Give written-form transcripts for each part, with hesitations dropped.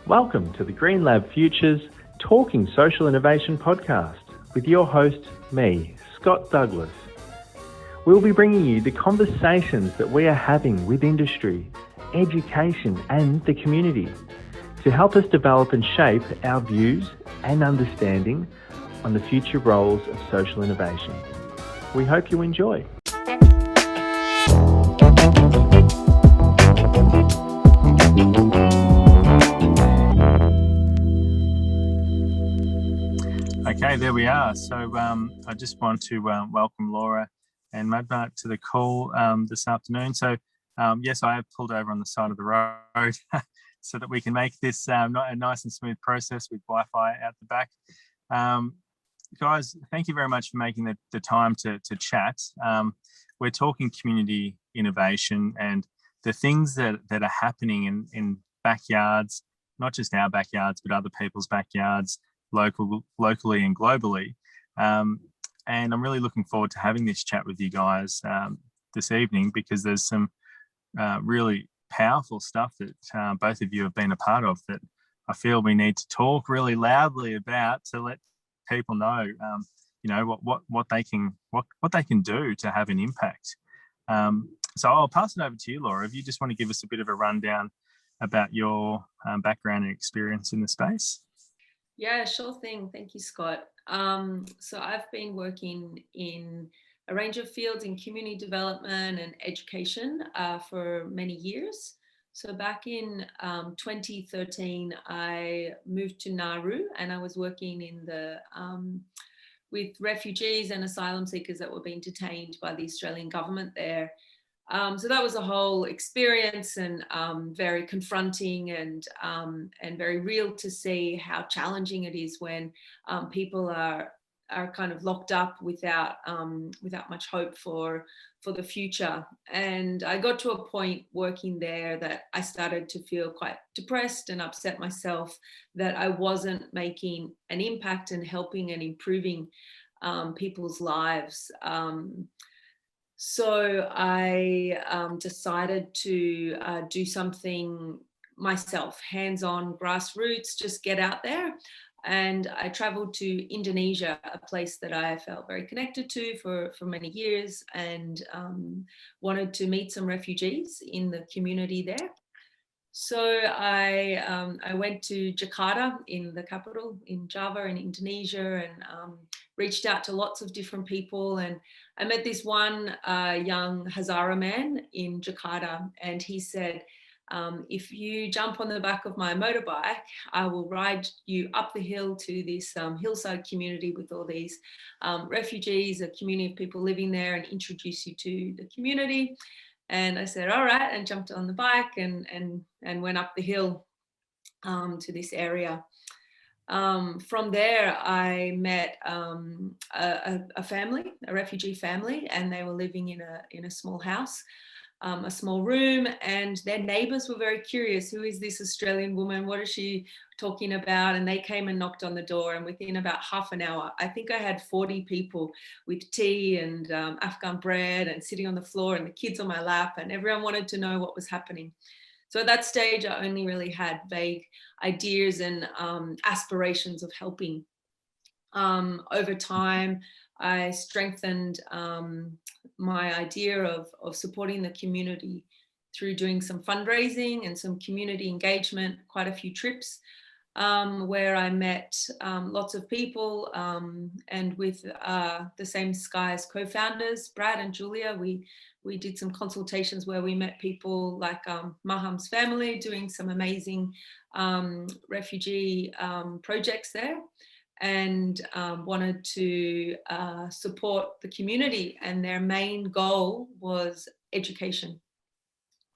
Welcome to the Green Lab Futures Talking Social Innovation podcast with your host, me, Scott Douglas. We'll be bringing you the conversations that we are having with industry, education and the community to help us develop and shape our views and understanding on the future roles of social innovation. We hope you enjoy. Okay, there we are. So I just want to welcome Laura and Madhia to the call this afternoon. So yes, I have pulled over on the side of the road so that we can make this a nice and smooth process with Wi-Fi out the back. Guys, thank you very much for making the time to chat. We're talking community innovation and the things that are happening in backyards, not just our backyards, but other people's backyards, locally and globally. And I'm really looking forward to having this chat with you guys this evening, because there's some really powerful stuff that both of you have been a part of that I feel we need to talk really loudly about to let people know, what they can do to have an impact. So I'll pass it over to you, Laura, if you just want to give us a bit of a rundown about your background and experience in the space. Yeah, sure thing. Thank you, Scott. So I've been working in a range of fields in community development and education for many years. So back in 2013, I moved to Nauru and I was working in with refugees and asylum seekers that were being detained by the Australian government there. So that was a whole experience and very confronting and very real to see how challenging it is when people are kind of locked up without much hope for the future. And I got to a point working there that I started to feel quite depressed and upset myself that I wasn't making an impact and helping and improving people's lives. So I decided to do something myself, hands-on, grassroots, just get out there. And I traveled to Indonesia, a place that I felt very connected to for many years, and wanted to meet some refugees in the community there. So I went to Jakarta, in the capital, in Java in Indonesia, and reached out to lots of different people. And I met this one young Hazara man in Jakarta, and he said, if you jump on the back of my motorbike, I will ride you up the hill to this hillside community with all these refugees, a community of people living there, and introduce you to the community. And I said, all right, and jumped on the bike and went up the hill to this area. From there, I met a family, a refugee family, and they were living in a small house, a small room, and their neighbours were very curious. Who is this Australian woman? What is she talking about? And they came and knocked on the door, and within about half an hour, I think I had 40 people with tea and Afghan bread and sitting on the floor and the kids on my lap, and everyone wanted to know what was happening. So at that stage, I only really had vague ideas and aspirations of helping. Over time, I strengthened my idea of supporting the community through doing some fundraising and some community engagement, quite a few trips where I met lots of people, and with the same Sky as co-founders, Brad and Julia, we did some consultations where we met people like Maham's family doing some amazing refugee projects there, and wanted to support the community, and their main goal was education.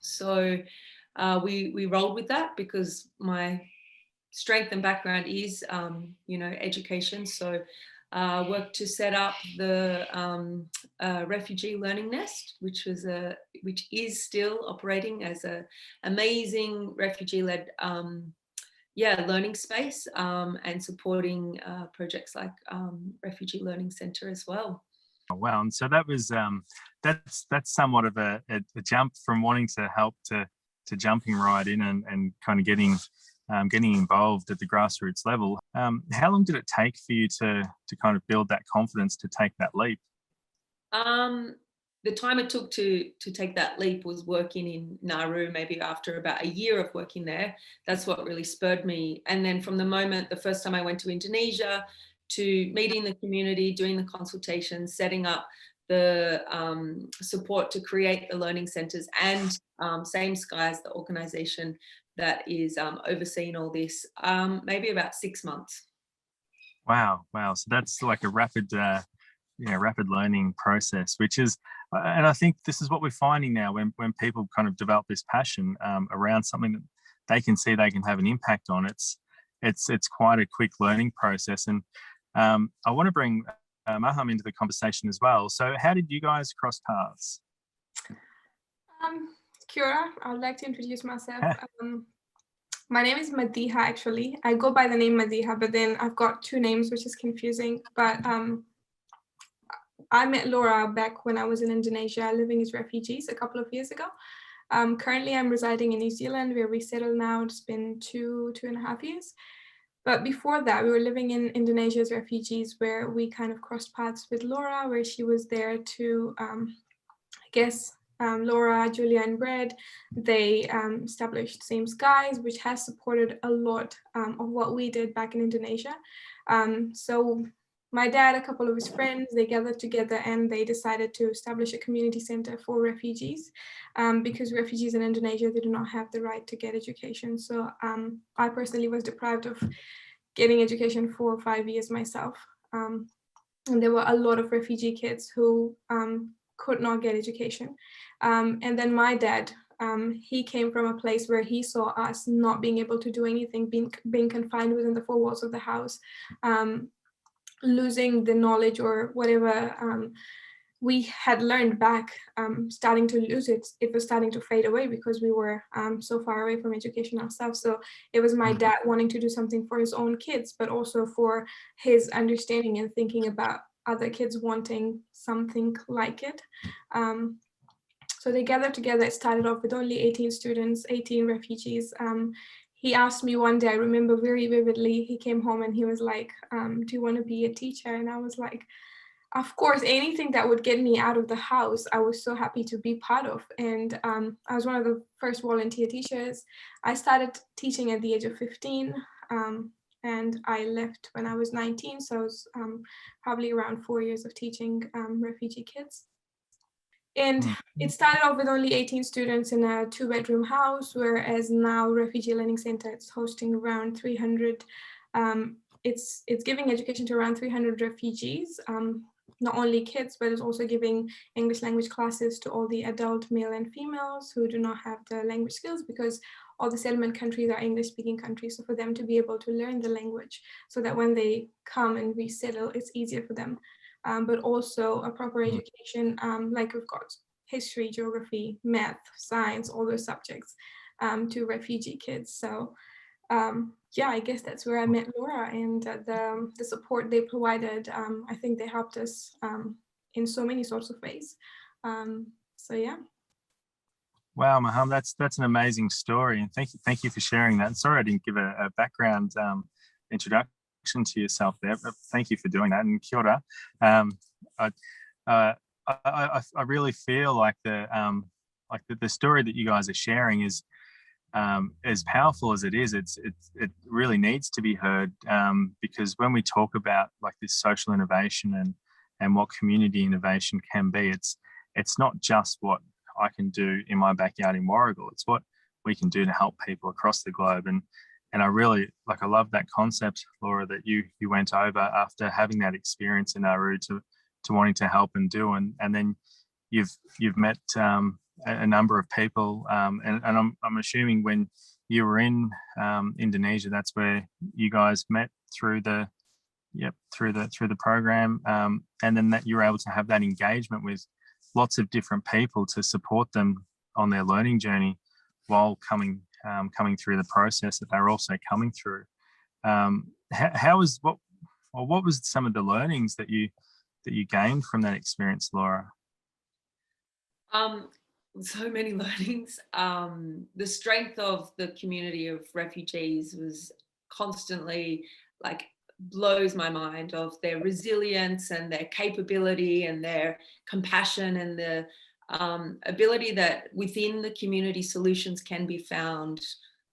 So we rolled with that because my strength and background is education. So worked to set up the refugee learning nest, which is still operating as a amazing refugee-led learning space, and supporting projects like Refugee Learning Centre as well. Oh, wow. And so that was that's somewhat of a jump from wanting to help to jumping right in and kind of getting getting involved at the grassroots level. How long did it take for you to kind of build that confidence to take that leap? The time it took to take that leap was working in Nauru. Maybe after about a year of working there, that's what really spurred me. And then from the first time I went to Indonesia, to meeting the community, doing the consultations, setting up the support to create the learning centers, and Same Skies, the organization that is overseeing all this, maybe about 6 months. Wow. So that's like a rapid learning process, which is, and I think this is what we're finding now when people kind of develop this passion around something that they can see they can have an impact on. It's quite a quick learning process. And I want to bring Maham into the conversation as well. So how did you guys cross paths? Kia ora. I would like to introduce myself. My name is Madhia, actually. I go by the name Madhia, but then I've got two names, which is confusing. But I met Laura back when I was in Indonesia, living as refugees a couple of years ago. Currently, I'm residing in New Zealand, where we settled now. It's been two and a half years. But before that, we were living in Indonesia as refugees, where we kind of crossed paths with Laura, where she was there to, Laura, Julia, and Brad, they established Same Skies, which has supported a lot of what we did back in Indonesia. So my dad, a couple of his friends, they gathered together and they decided to establish a community center for refugees, because refugees in Indonesia, they do not have the right to get education. So I personally was deprived of getting education for 5 years myself. And there were a lot of refugee kids who could not get education. And then my dad, he came from a place where he saw us not being able to do anything, being confined within the four walls of the house, losing the knowledge or whatever we had learned back, starting to lose it. It was starting to fade away because we were so far away from education ourselves. So it was my dad wanting to do something for his own kids, but also for his understanding and thinking about other kids wanting something like it. So they gathered together. It started off with only 18 students, 18 refugees. He asked me one day, I remember very vividly, he came home and he was like, do you want to be a teacher? And I was like, of course, anything that would get me out of the house, I was so happy to be part of. And I was one of the first volunteer teachers. I started teaching at the age of 15, and I left when I was 19. So it was probably around 4 years of teaching refugee kids. And it started off with only 18 students in a 2-bedroom house, whereas now Refugee Learning Center, it's hosting around 300. It's giving education to around 300 refugees, not only kids, but it's also giving English language classes to all the adult male and females who do not have the language skills, because all the settlement countries are English-speaking countries. So for them to be able to learn the language so that when they come and resettle, it's easier for them. But also a proper education, like we've got history, geography, math, science, all those subjects to refugee kids. So yeah, I guess that's where I met Laura, and the support they provided, I think they helped us in so many sorts of ways. So yeah. Wow, Maham, that's an amazing story, and thank you for sharing that. Sorry I didn't give a background introduction to yourself there, but thank you for doing that. And kia ora. I really feel like the story that you guys are sharing is as powerful as it is. It really needs to be heard, because when we talk about like this social innovation and what community innovation can be, it's not just what I can do in my backyard in Warragul. It's what we can do to help people across the globe. And I really I love that concept, Laura, that you went over after having that experience in Nauru to wanting to help and do, and then you've met a number of people, and I'm assuming when you were in Indonesia, that's where you guys met through the program, and then that you were able to have that engagement with lots of different people to support them on their learning journey while coming through the process that they're also coming through. What was some of the learnings that you gained from that experience, Laura? so many learnings. The strength of the community of refugees was constantly like blows my mind, of their resilience and their capability and their compassion, and the ability that within the community solutions can be found,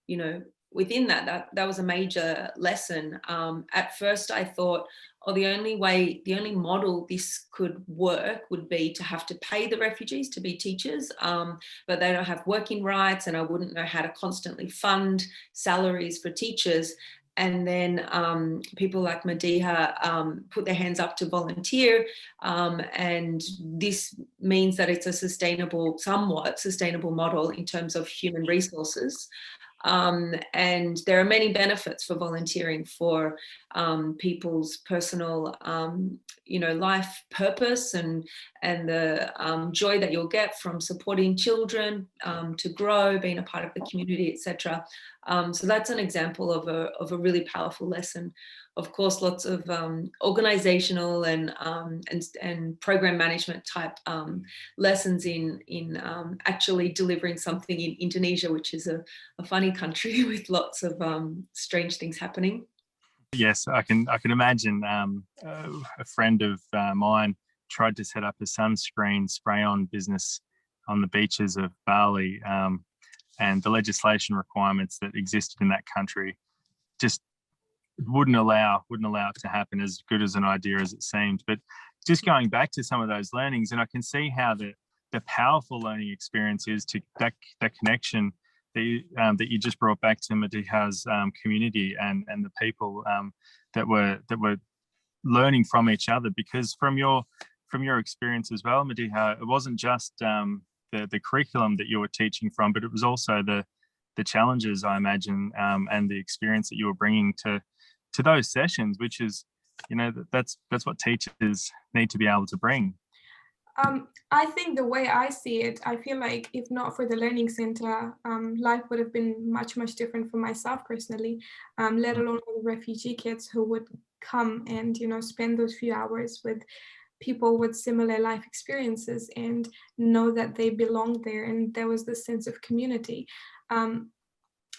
you know, within that was a major lesson. At first I thought, oh, the only model this could work would be to have to pay the refugees to be teachers, but they don't have working rights, and I wouldn't know how to constantly fund salaries for teachers. And then people like Madhia put their hands up to volunteer, and this means that it's a somewhat sustainable model in terms of human resources. And there are many benefits for volunteering for people's personal, life purpose, and the joy that you'll get from supporting children to grow, being a part of the community, etc. So that's an example of a really powerful lesson. Of course, lots of organizational and program management type lessons in actually delivering something in Indonesia, which is a funny country with lots of strange things happening. Yes, I can imagine. A friend of mine tried to set up a sunscreen spray-on business on the beaches of Bali, and the legislation requirements that existed in that country just wouldn't allow it to happen, as good as an idea as it seemed. But just going back to some of those learnings, and I can see how the powerful learning experience is to that connection that you just brought back to Madhia's community and the people that were learning from each other. Because from your experience as well, Madhia, it wasn't just the curriculum that you were teaching from, but it was also the challenges, I imagine, and the experience that you were bringing to those sessions, which is, that's what teachers need to be able to bring. I think the way I see it, I feel like if not for the Learning Center, life would have been much, much different for myself personally, let alone all the refugee kids who would come and, spend those few hours with people with similar life experiences and know that they belong there, and there was this sense of community.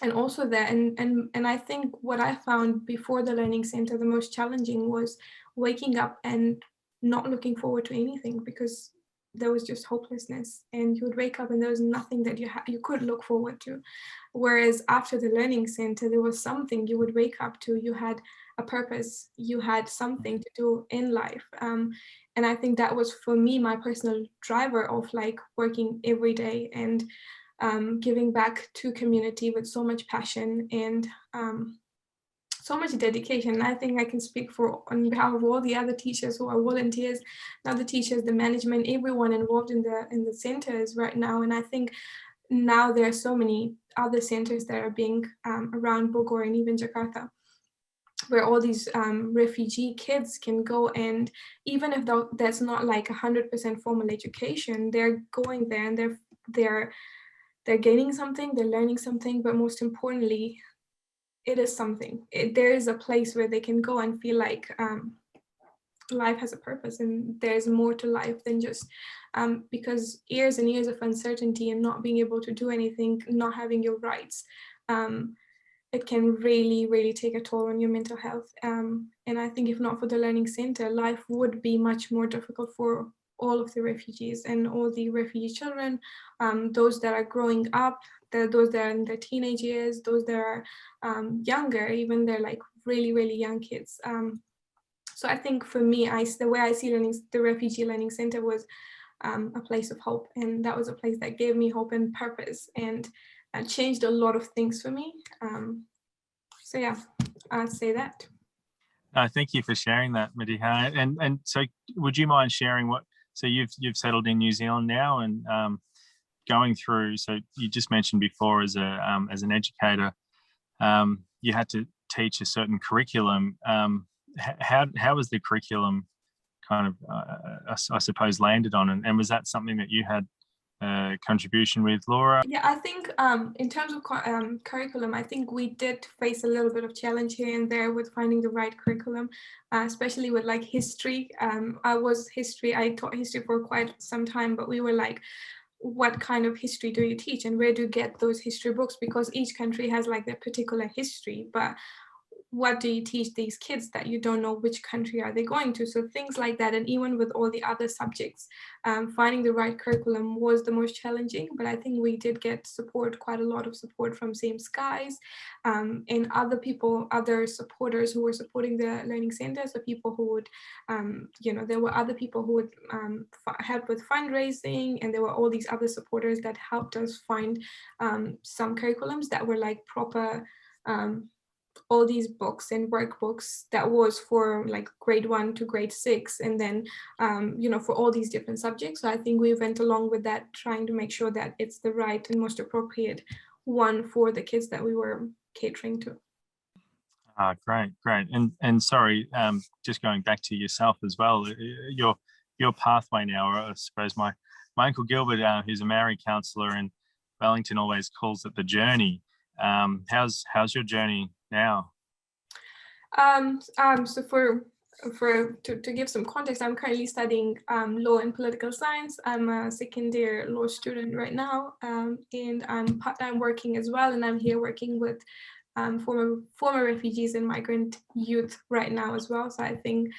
And also that, and I think what I found before the Learning Center, the most challenging was waking up and not looking forward to anything, because there was just hopelessness, and you would wake up and there was nothing that you could look forward to. Whereas after the Learning Center, there was something you would wake up to. You had a purpose, you had something to do in life. And I think that was, for me, my personal driver of like working every day and giving back to community with so much passion and so much dedication. I think I can speak on behalf of all the other teachers who are volunteers, now the teachers, the management, everyone involved in the centers right now. And I think now there are so many other centers that are being around Bogor and even Jakarta, where all these refugee kids can go, and even if that's not like 100% formal education, they're going there and they're gaining something, they're learning something, but most importantly, it is something. There is a place where they can go and feel like life has a purpose and there's more to life than just because years and years of uncertainty and not being able to do anything, not having your rights, it can really, really take a toll on your mental health. And I think if not for the Learning Center, life would be much more difficult for all of the refugees and all the refugee children, those that are growing up, those that are in their teenage years, those that are younger, even they're like really, really young kids. So I think for me, the way I see the Refugee Learning Center was a place of hope. And that was a place that gave me hope and purpose and changed a lot of things for me. So yeah, I'd say that. Thank you for sharing that, Madhia. And so would you mind sharing so you've settled in New Zealand now and going through, so you just mentioned before as an educator, you had to teach a certain curriculum. How was the curriculum kind of, I suppose, landed on? And was that something that you had contribution with, Laura? Yeah, I think in terms of curriculum, I think we did face a little bit of challenge here and there with finding the right curriculum, especially with like history. I taught history for quite some time, but we were like, what kind of history do you teach and where do you get those history books, because each country has like their particular history, but what do you teach these kids that you don't know which country are they going to? So things like that. And even with all the other subjects, finding the right curriculum was the most challenging, but I think we did get support, quite a lot of support from Same Skies, and other people, other supporters who were supporting the learning center. So people who would, there were other people who would help with fundraising, and there were all these other supporters that helped us find some curriculums that were like proper, all these books and workbooks that was for like grade 1 to grade 6, and then for all these different subjects. So I think we went along with that, trying to make sure that it's the right and most appropriate one for the kids that we were catering to. Great. And sorry, just going back to yourself as well, your pathway now, or I suppose my uncle Gilbert, who's a Maori counsellor in Wellington, always calls it the journey. How's your journey now? So to give some context, I'm currently studying law and political science. I'm a second year law student right now, and I'm part-time working as well. And I'm here working with former refugees and migrant youth right now as well. So I think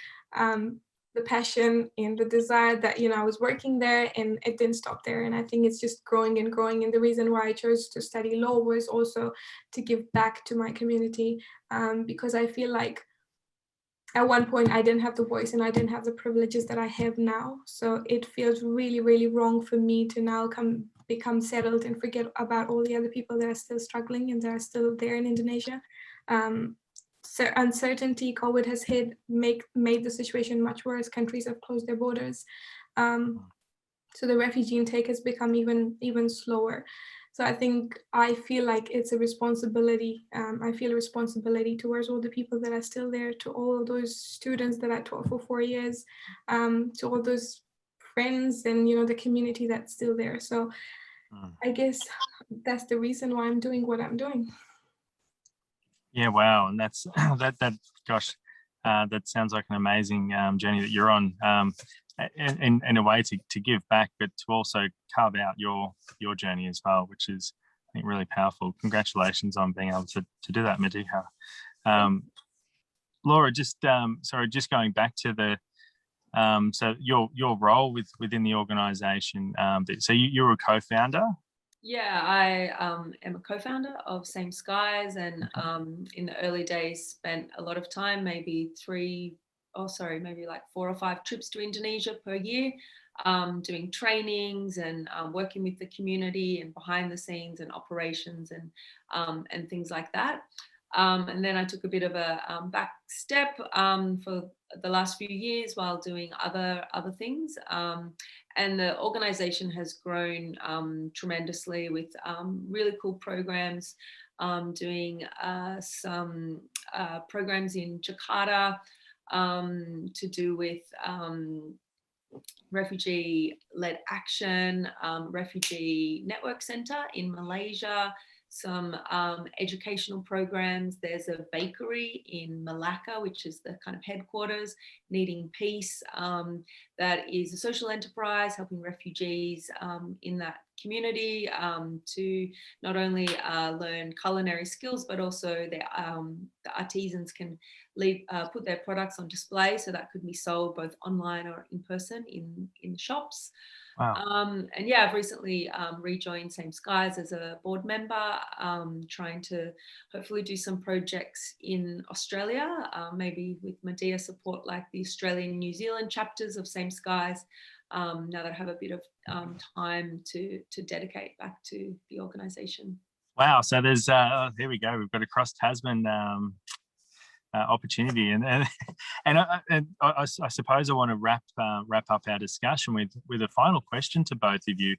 the passion and the desire that, I was working there, and it didn't stop there. And I think it's just growing and growing. And the reason why I chose to study law was also to give back to my community, because I feel like at one point I didn't have the voice and I didn't have the privileges that I have now. So it feels really, really wrong for me to now become settled and forget about all the other people that are still struggling and that are still there in Indonesia. So uncertainty, COVID has made the situation much worse. Countries have closed their borders. So the refugee intake has become even slower. So I feel like it's a responsibility. I feel a responsibility towards all the people that are still there, to all those students that I taught for 4 years, to all those friends and, the community that's still there. So I guess that's the reason why I'm doing what I'm doing. Yeah, wow. And that's gosh, that sounds like an amazing journey that you're on, in a way to give back, but to also carve out your journey as well, which is, I think, really powerful. Congratulations on being able to do that, Madhia. Laura, just going back to the so your role within the organisation. So you're a co-founder. Yeah, I am a co-founder of Same Skies, and in the early days spent a lot of time, maybe like 4 or 5 trips to Indonesia per year, doing trainings and working with the community and behind the scenes and operations and things like that. And then I took a bit of a back step for the last few years while doing other things. And the organization has grown tremendously with really cool programs, doing some programs in Jakarta to do with refugee-led action, refugee network center in Malaysia, some educational programs. There's a bakery in Malacca, which is the kind of headquarters, Needing Peace, that is a social enterprise helping refugees in that community to not only learn culinary skills, but also the artisans can put their products on display, so that could be sold both online or in person in shops. Wow. And yeah, I've recently rejoined Same Skies as a board member, trying to hopefully do some projects in Australia, maybe with Madhia support, like the Australian and New Zealand chapters of Same Skies, now that I have a bit of time to dedicate back to the organisation. Wow, so there's, here we go, we've got a cross Tasman opportunity, and I suppose I want to wrap up our discussion with a final question to both of you,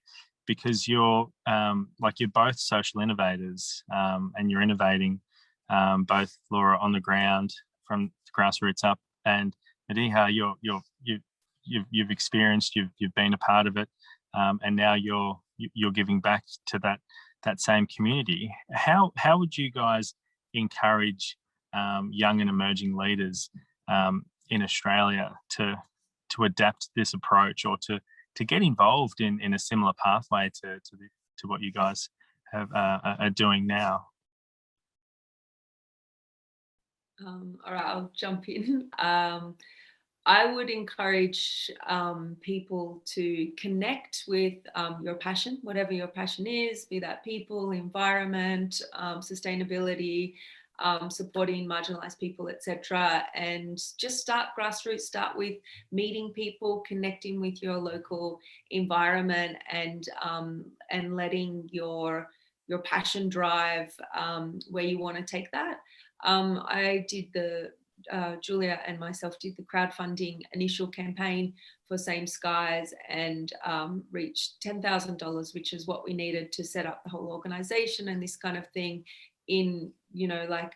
because you're both social innovators, and you're innovating, both Laura on the ground from grassroots up, and Madhia, you've experienced, you've been a part of it, and now you're giving back to that same community. How would you guys encourage young and emerging leaders in Australia to adapt this approach, or to get involved in a similar pathway to what you guys are doing now? All right, I'll jump in. I would encourage people to connect with your passion, whatever your passion is, be that people, environment, sustainability, supporting marginalized people, etc. And just start grassroots, start with meeting people, connecting with your local environment, and letting your passion drive where you want to take that. I did Julia and myself did the crowdfunding initial campaign for Same Skies, and reached $10,000, which is what we needed to set up the whole organization and this kind of thing in, like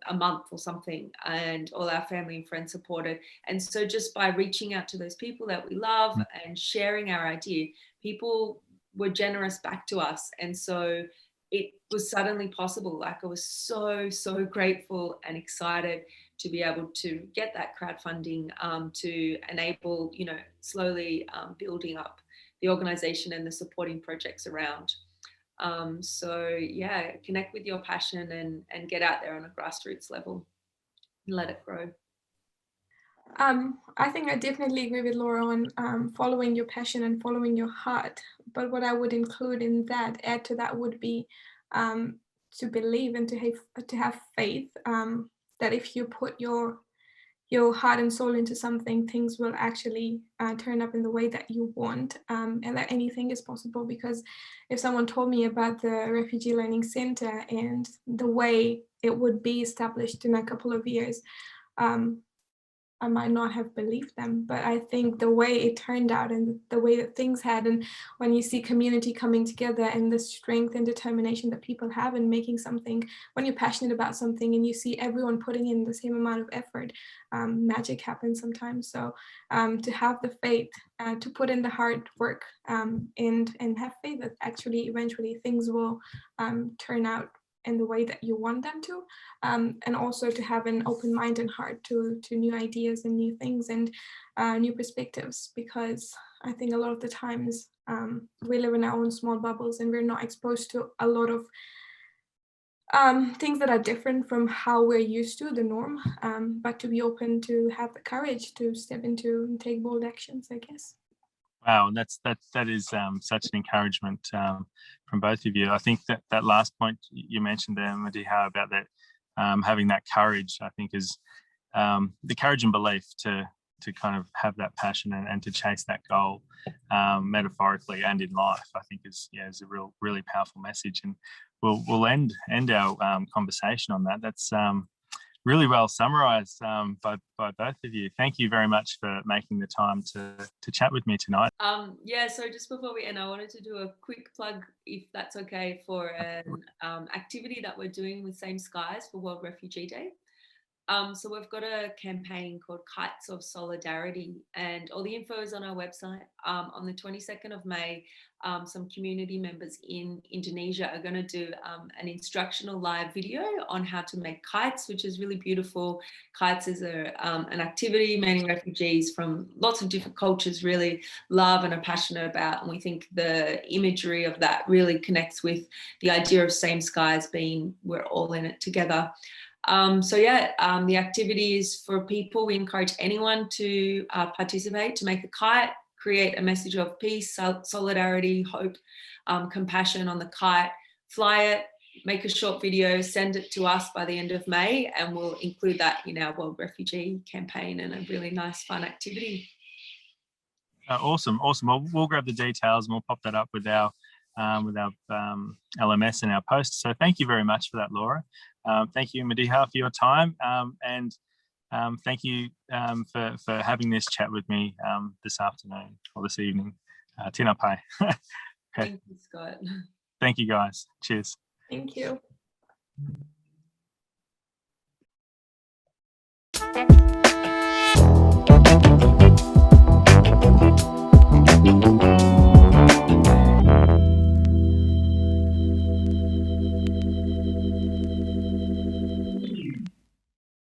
a month or something, and all our family and friends supported. And so just by reaching out to those people that we love and sharing our idea, people were generous back to us. And so it was suddenly possible. Like, I was so grateful and excited to be able to get that crowdfunding to enable, slowly building up the organization and the supporting projects around. So yeah, connect with your passion and get out there on a grassroots level and let it grow. I think I definitely agree with Laura on following your passion and following your heart. But what I would include in that, add to that, would be to believe and to have faith that if you put your heart and soul into something, things will actually turn up in the way that you want, and that anything is possible. Because if someone told me about the Refugee Learning Center and the way it would be established in a couple of years, I might not have believed them. But I think the way it turned out and the way that things had, and when you see community coming together and the strength and determination that people have in making something, when you're passionate about something and you see everyone putting in the same amount of effort, magic happens sometimes. So to have the faith, to put in the hard work, and have faith that actually eventually things will turn out in the way that you want them to, and also to have an open mind and heart to new ideas and new things and new perspectives, because I think a lot of the times we live in our own small bubbles and we're not exposed to a lot of things that are different from how we're used to, the norm, but to be open, to have the courage to step into and take bold actions, I guess. Wow, that is such an encouragement from both of you. I think that last point you mentioned there, Madhia, about that having that courage, I think is the courage and belief to kind of have that passion and to chase that goal, metaphorically and in life. I think is a really powerful message, and we'll end our conversation on that. That's really well summarized by both of you. Thank you very much for making the time to chat with me tonight. So just before we end, I wanted to do a quick plug, if that's okay, for an activity that we're doing with Same Skies for World Refugee Day. So we've got a campaign called Kites of Solidarity, and all the info is on our website. On the 22nd of May, some community members in Indonesia are going to do an instructional live video on how to make kites, which is really beautiful. Kites is an activity many refugees from lots of different cultures really love and are passionate about, and we think the imagery of that really connects with the idea of Same Skies being we're all in it together. The activity is for people. We encourage anyone to participate, to make a kite, create a message of peace, solidarity, hope, compassion on the kite, fly it, make a short video, send it to us by the end of May, and we'll include that in our World Refugee campaign, and a really nice, fun activity. Awesome. Well, we'll grab the details and we'll pop that up with our LMS and our posts. So thank you very much for that, Laura. Thank you, Madhia, for your time, and thank you for having this chat with me this afternoon or this evening. Tina pai. Okay. Thank you, Scott. Thank you, guys. Cheers. Thank you.